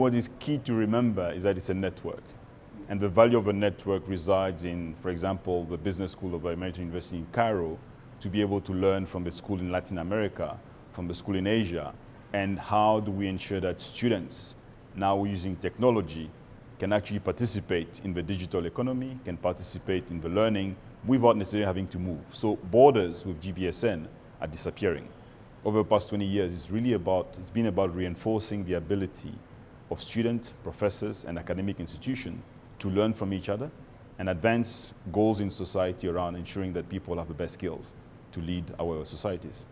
What is key to remember is that it's a network. And the value of a network resides in, for example, the business school of the American University in Cairo, to be able to learn from the school in Latin America, from the school in Asia, and how do we ensure that students, now using technology, can actually participate in the digital economy, can participate in the learning without necessarily having to move. So borders with GBSN are disappearing. Over the past 20 years, it's been about reinforcing the ability of students, professors, and academic institutions to learn from each other and advance goals in society around ensuring that people have the best skills to lead our societies.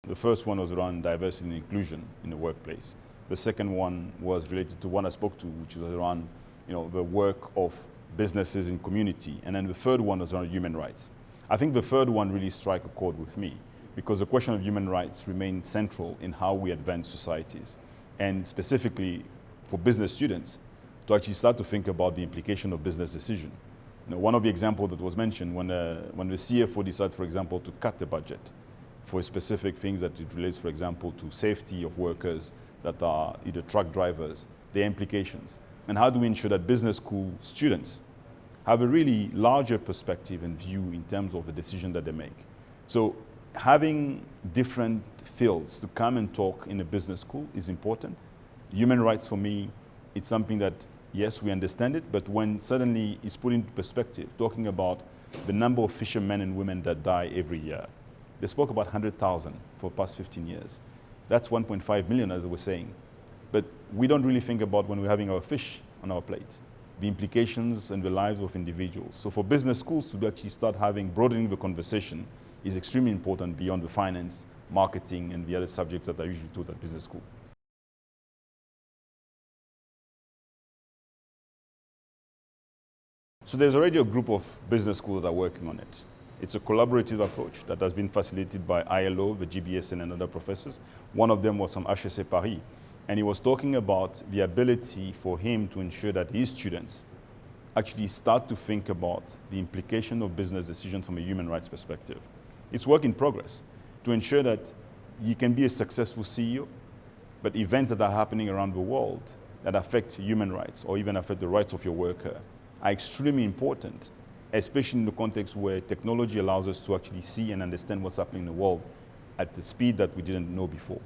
The first one was around diversity and inclusion in the workplace. The second one was related to one I spoke to, which was around the work of businesses in community. And then the third one was around human rights. I think the third one really struck a chord with me because the question of human rights remains central in how we advance societies. And specifically for business students to actually start to think about the implication of business decision. One of the examples that was mentioned when the CFO decides, for example, to cut the budget for specific things that it relates, for example, to safety of workers that are either truck drivers, their implications. And how do we ensure that business school students have a really larger perspective and view in terms of the decision that they make. So having different fields to come and talk in a business school is important. Human rights for me, it's something that, yes, we understand it, but when suddenly it's put into perspective, talking about the number of fishermen and women that die every year, they spoke about 100,000 for the past 15 years. That's 1.5 million, as they were saying. But we don't really think about when we're having our fish on our plate, the implications and the lives of individuals. So for business schools to actually start broadening the conversation is extremely important beyond the finance, marketing, and the other subjects that are usually taught at business school. So there's already a group of business schools that are working on it. It's a collaborative approach that has been facilitated by ILO, the GBSN, and other professors. One of them was from HEC Paris, and he was talking about the ability for him to ensure that his students actually start to think about the implication of business decisions from a human rights perspective. It's work in progress to ensure that you can be a successful CEO, but events that are happening around the world that affect human rights or even affect the rights of your worker are extremely important, especially in the context where technology allows us to actually see and understand what's happening in the world at the speed that we didn't know before.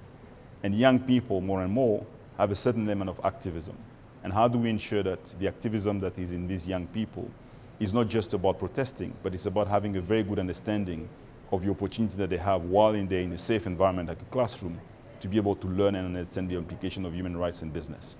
And young people, more and more, have a certain element of activism. And how do we ensure that the activism that is in these young people is not just about protesting, but it's about having a very good understanding of the opportunity that they have while they're in a safe environment like a classroom to be able to learn and understand the implication of human rights in business.